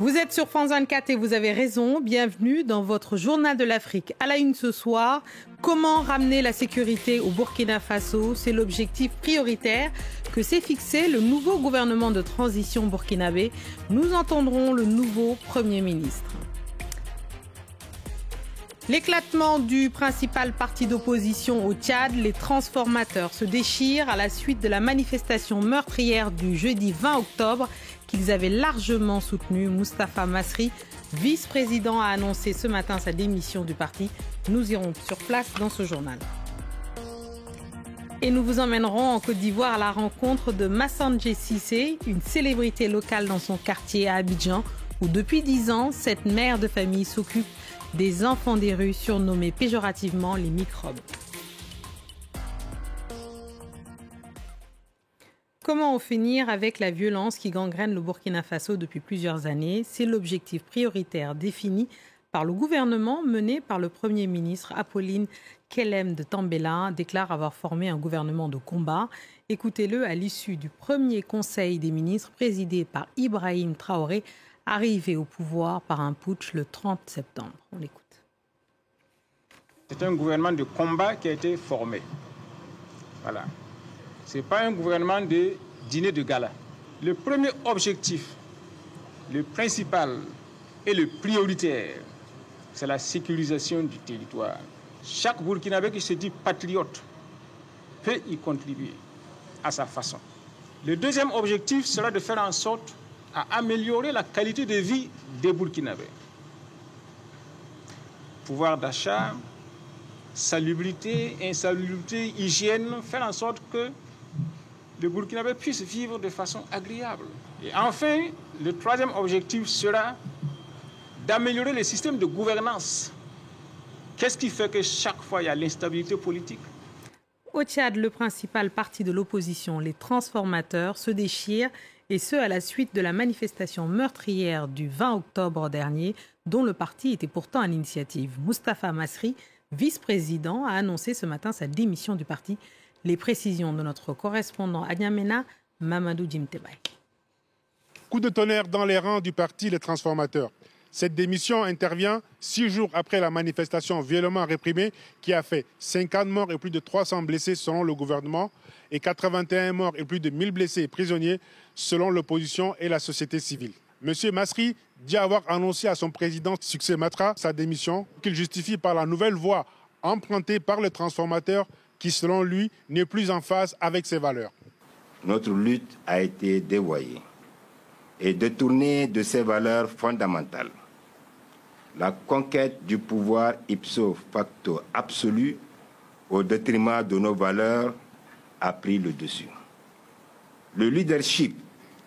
Vous êtes sur France 24 et vous avez raison. Bienvenue dans votre journal de l'Afrique. À la une ce soir, comment ramener la sécurité au Burkina Faso? C'est l'objectif prioritaire que s'est fixé le nouveau gouvernement de transition burkinabé. Nous entendrons le nouveau Premier ministre. L'éclatement du principal parti d'opposition au Tchad, les transformateurs, se déchirent à la suite de la manifestation meurtrière du jeudi 20 octobre qu'ils avaient largement soutenu. Moustapha Masri, vice-président, a annoncé ce matin sa démission du parti. Nous irons sur place dans ce journal. Et nous vous emmènerons en Côte d'Ivoire à la rencontre de Massandje Cissé, une célébrité locale dans son quartier à Abidjan, où depuis 10 ans, cette mère de famille s'occupe des enfants des rues surnommés péjorativement les microbes. Comment en finir avec la violence qui gangrène le Burkina Faso depuis plusieurs années? C'est l'objectif prioritaire défini par le gouvernement mené par le Premier ministre Apolline Kellem de Tambela, déclare avoir formé un gouvernement de combat. Écoutez-le à l'issue du premier conseil des ministres présidé par Ibrahim Traoré, arrivé au pouvoir par un putsch le 30 septembre. On l'écoute. C'est un gouvernement de combat qui a été formé. Voilà. Ce n'est pas un gouvernement de dîner de gala. Le premier objectif, le principal et le prioritaire, c'est la sécurisation du territoire. Chaque Burkinabé qui se dit patriote peut y contribuer à sa façon. Le deuxième objectif sera de faire en sorte à améliorer la qualité de vie des Burkinabés. Pouvoir d'achat, salubrité, insalubrité, hygiène, faire en sorte que le Burkinabé puisse vivre de façon agréable. Et enfin, le troisième objectif sera d'améliorer le système de gouvernance. Qu'est-ce qui fait que chaque fois il y a l'instabilité politique? Au Tchad, le principal parti de l'opposition, les transformateurs, se déchire, et ce à la suite de la manifestation meurtrière du 20 octobre dernier, dont le parti était pourtant à l'initiative. Moustapha Masri, vice-président, a annoncé ce matin sa démission du parti. Les précisions de notre correspondant à N'Djamena, Mamadou Djimtebay. Coup de tonnerre dans les rangs du parti Les Transformateurs. Cette démission intervient 6 jours après la manifestation violemment réprimée qui a fait 50 morts et plus de 300 blessés selon le gouvernement et 81 morts et plus de 1000 blessés et prisonniers selon l'opposition et la société civile. Monsieur Masri dit avoir annoncé à son président Succès Matra sa démission qu'il justifie par la nouvelle voie empruntée par les transformateurs qui, selon lui, n'est plus en phase avec ses valeurs. Notre lutte a été dévoyée et détournée de ses valeurs fondamentales. La conquête du pouvoir ipso facto absolu au détriment de nos valeurs a pris le dessus. Le leadership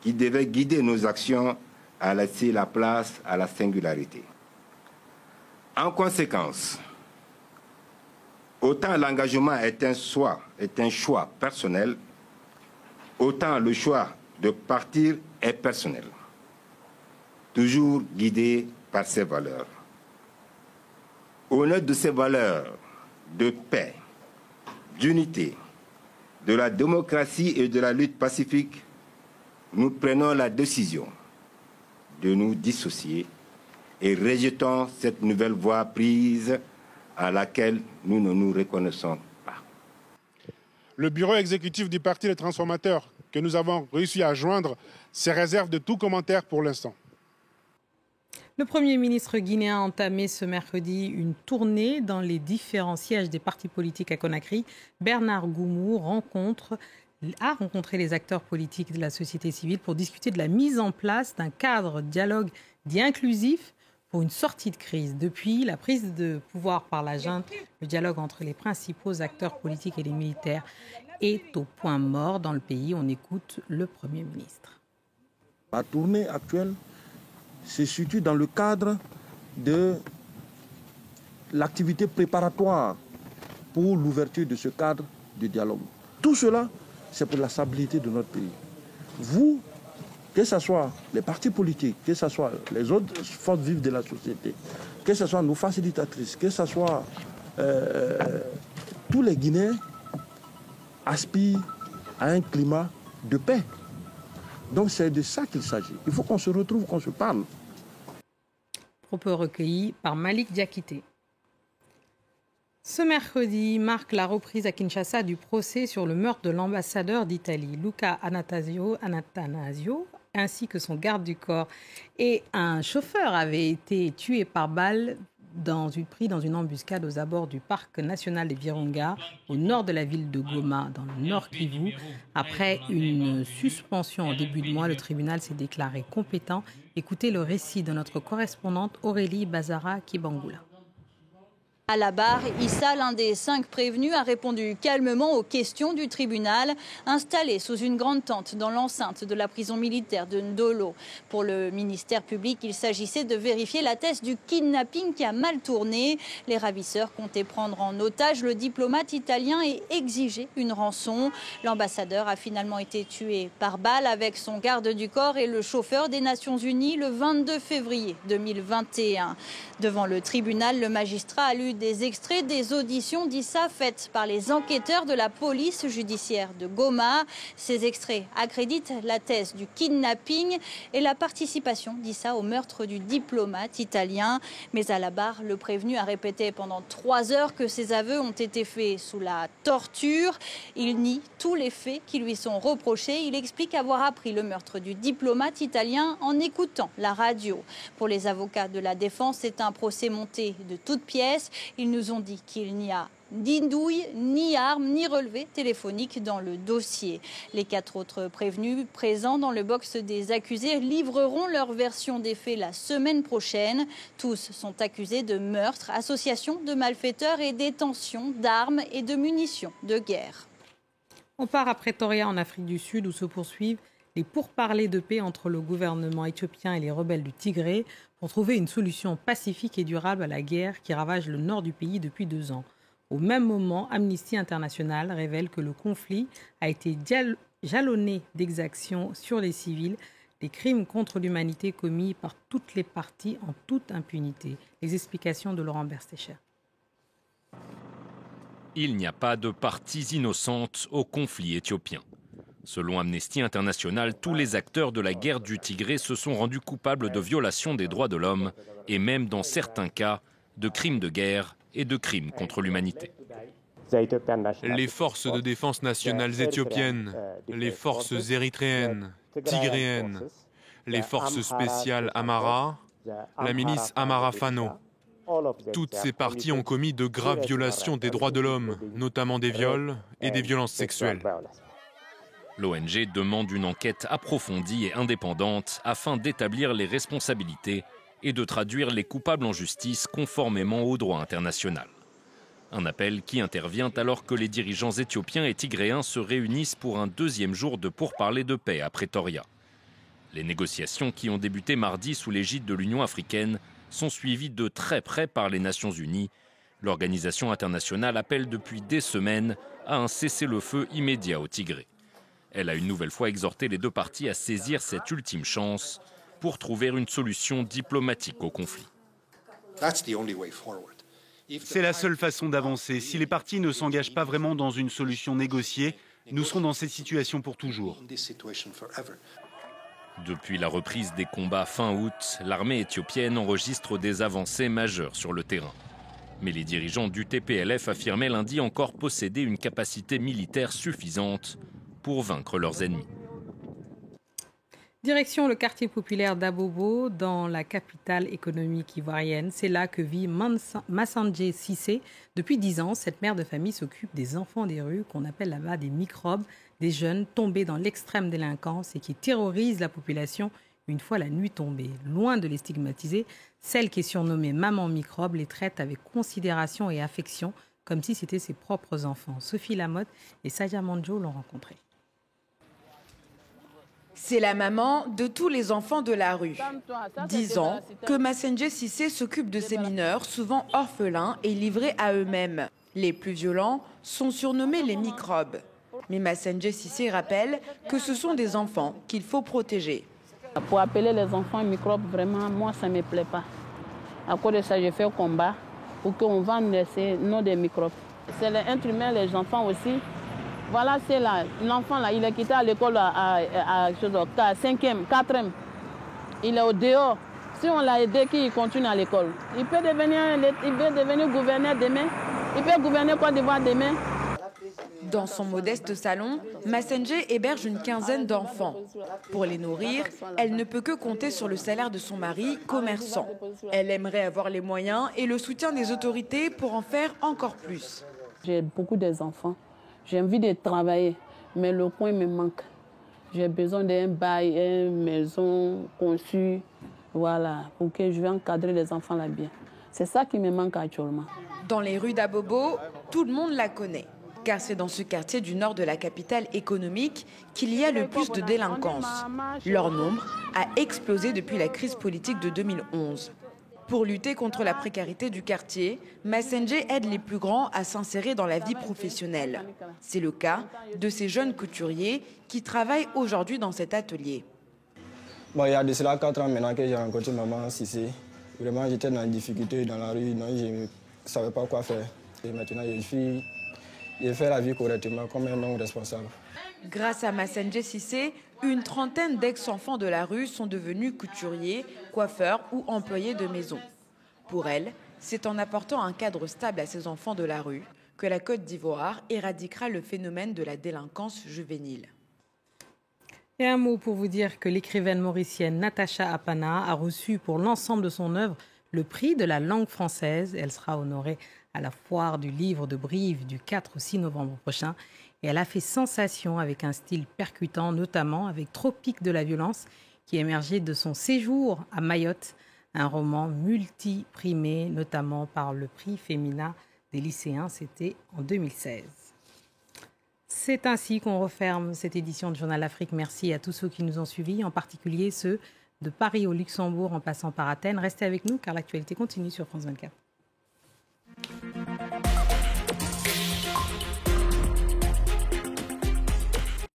qui devait guider nos actions a laissé la place à la singularité. En conséquence, autant l'engagement est un choix personnel, autant le choix de partir est personnel, toujours guidé par ses valeurs. Au nom de ces valeurs de paix, d'unité, de la démocratie et de la lutte pacifique, nous prenons la décision de nous dissocier et rejetons cette nouvelle voie prise à laquelle nous ne nous reconnaissons pas. Le bureau exécutif du Parti Les Transformateurs, que nous avons réussi à joindre, se réserve de tout commentaire pour l'instant. Le Premier ministre guinéen a entamé ce mercredi une tournée dans les différents sièges des partis politiques à Conakry. Bernard Goumou a rencontré les acteurs politiques de la société civile pour discuter de la mise en place d'un cadre de dialogue dit inclusif pour une sortie de crise. Depuis la prise de pouvoir par la junte, le dialogue entre les principaux acteurs politiques et les militaires est au point mort dans le pays. On écoute le Premier ministre. La tournée actuelle se situe dans le cadre de l'activité préparatoire pour l'ouverture de ce cadre de dialogue. Tout cela, c'est pour la stabilité de notre pays. Vous, que ce soit les partis politiques, que ce soit les autres forces vives de la société, que ce soit nos facilitatrices, que ce soit tous les Guinéens aspirent à un climat de paix. Donc c'est de ça qu'il s'agit. Il faut qu'on se retrouve, qu'on se parle. Propos recueillis par Malik Diakité. Ce mercredi marque la reprise à Kinshasa du procès sur le meurtre de l'ambassadeur d'Italie, Luca Attanasio, ainsi que son garde du corps. Et un chauffeur avait été tué par balle pris dans une embuscade aux abords du parc national des Virunga, au nord de la ville de Goma, dans le nord Kivu. Après une suspension en début de mois, le tribunal s'est déclaré compétent. Écoutez le récit de notre correspondante Aurélie Bazara Kibangula. À la barre, Issa, l'un des 5 prévenus, a répondu calmement aux questions du tribunal, installé sous une grande tente dans l'enceinte de la prison militaire de Ndolo. Pour le ministère public, il s'agissait de vérifier la thèse du kidnapping qui a mal tourné. Les ravisseurs comptaient prendre en otage le diplomate italien et exiger une rançon. L'ambassadeur a finalement été tué par balle avec son garde du corps et le chauffeur des Nations Unies le 22 février 2021. Devant le tribunal, le magistrat a lu des extraits des auditions d'Issa faites par les enquêteurs de la police judiciaire de Goma. Ces extraits accréditent la thèse du kidnapping et la participation d'Issa au meurtre du diplomate italien. Mais à la barre, le prévenu a répété pendant 3 heures que ses aveux ont été faits sous la torture. Il nie tous les faits qui lui sont reprochés. Il explique avoir appris le meurtre du diplomate italien en écoutant la radio. Pour les avocats de la défense, c'est un procès monté de toutes pièces. Ils nous ont dit qu'il n'y a ni douille, ni armes, ni relevé téléphonique dans le dossier. Les 4 autres prévenus présents dans le box des accusés livreront leur version des faits la semaine prochaine. Tous sont accusés de meurtre, association de malfaiteurs et détention d'armes et de munitions de guerre. On part à Pretoria en Afrique du Sud où se poursuivent les pourparlers de paix entre le gouvernement éthiopien et les rebelles du Tigré pour trouver une solution pacifique et durable à la guerre qui ravage le nord du pays depuis 2 ans. Au même moment, Amnesty International révèle que le conflit a été jalonné d'exactions sur les civils, des crimes contre l'humanité commis par toutes les parties en toute impunité. Les explications de Laurent Berstecher. Il n'y a pas de parties innocentes au conflit éthiopien. Selon Amnesty International, tous les acteurs de la guerre du Tigré se sont rendus coupables de violations des droits de l'homme et même dans certains cas de crimes de guerre et de crimes contre l'humanité. Les forces de défense nationales éthiopiennes, les forces érythréennes, tigréennes, les forces spéciales Amara, la milice Amara Fano. Toutes ces parties ont commis de graves violations des droits de l'homme, notamment des viols et des violences sexuelles. L'ONG demande une enquête approfondie et indépendante afin d'établir les responsabilités et de traduire les coupables en justice conformément au droit international. Un appel qui intervient alors que les dirigeants éthiopiens et tigréens se réunissent pour un 2e jour de pourparlers de paix à Pretoria. Les négociations qui ont débuté mardi sous l'égide de l'Union africaine sont suivies de très près par les Nations Unies. L'organisation internationale appelle depuis des semaines à un cessez-le-feu immédiat au Tigré. Elle a une nouvelle fois exhorté les 2 parties à saisir cette ultime chance pour trouver une solution diplomatique au conflit. C'est la seule façon d'avancer. Si les parties ne s'engagent pas vraiment dans une solution négociée, nous serons dans cette situation pour toujours. Depuis la reprise des combats fin août, l'armée éthiopienne enregistre des avancées majeures sur le terrain. Mais les dirigeants du TPLF affirmaient lundi encore posséder une capacité militaire suffisante pour vaincre leurs ennemis. Direction le quartier populaire d'Abobo, dans la capitale économique ivoirienne. C'est là que vit Massandje Cissé. Depuis 10 ans, cette mère de famille s'occupe des enfants des rues, qu'on appelle là-bas des microbes, des jeunes tombés dans l'extrême délinquance et qui terrorisent la population une fois la nuit tombée. Loin de les stigmatiser, celle qui est surnommée Maman Microbe les traite avec considération et affection, comme si c'était ses propres enfants. Sophie Lamotte et Sadia Mandjo l'ont rencontrée. C'est la maman de tous les enfants de la rue. 10 ans que Massandje Cissé s'occupe de ces mineurs, souvent orphelins et livrés à eux-mêmes. Les plus violents sont surnommés les microbes. Mais Massandje Cissé rappelle que ce sont des enfants qu'il faut protéger. Pour appeler les enfants microbes, vraiment, moi, ça ne me plaît pas. À cause de ça, je fais un combat pour qu'on vende ces noms des microbes. C'est l'être humain, les enfants aussi. Voilà, c'est là. L'enfant, là, il est quitté à l'école à 5e, 4e. Il est au dehors. Si on l'a aidé, qu'il continue à l'école, il peut devenir gouverneur demain, il peut gouverner Côte d'Ivoire demain. Dans son modeste salon, Massenjé héberge une quinzaine d'enfants. Pour les nourrir, elle ne peut que compter sur le salaire de son mari, commerçant. Elle aimerait avoir les moyens et le soutien des autorités pour en faire encore plus. J'ai beaucoup d'enfants. J'ai envie de travailler, mais le coin me manque. J'ai besoin d'un bail, une maison conçue, voilà, pour que je vais encadrer les enfants là bien. C'est ça qui me manque actuellement. Dans les rues d'Abobo, tout le monde la connaît. Car c'est dans ce quartier du nord de la capitale économique qu'il y a le plus de délinquance. Leur nombre a explosé depuis la crise politique de 2011. Pour lutter contre la précarité du quartier, Massenjé aide les plus grands à s'insérer dans la vie professionnelle. C'est le cas de ces jeunes couturiers qui travaillent aujourd'hui dans cet atelier. Il y a de cela 4 ans maintenant que j'ai rencontré maman Cissé. Vraiment, j'étais dans la difficulté dans la rue, donc je ne savais pas quoi faire. Et maintenant, je fais la vie correctement comme un homme responsable. Grâce à Massenjé Cissé, une trentaine d'ex-enfants de la rue sont devenus couturiers, coiffeurs ou employés de maison. Pour elle, c'est en apportant un cadre stable à ces enfants de la rue que la Côte d'Ivoire éradiquera le phénomène de la délinquance juvénile. Et un mot pour vous dire que l'écrivaine mauricienne Natacha Apana a reçu pour l'ensemble de son œuvre le prix de la langue française. Elle sera honorée à la foire du livre de Brive du 4 au 6 novembre prochain. Et elle a fait sensation avec un style percutant, notamment avec Tropique de la violence, qui émergeait de son séjour à Mayotte, un roman multi-primé, notamment par le prix Femina des lycéens. C'était en 2016. C'est ainsi qu'on referme cette édition de Journal Afrique. Merci à tous ceux qui nous ont suivis, en particulier ceux de Paris au Luxembourg en passant par Athènes. Restez avec nous car l'actualité continue sur France 24.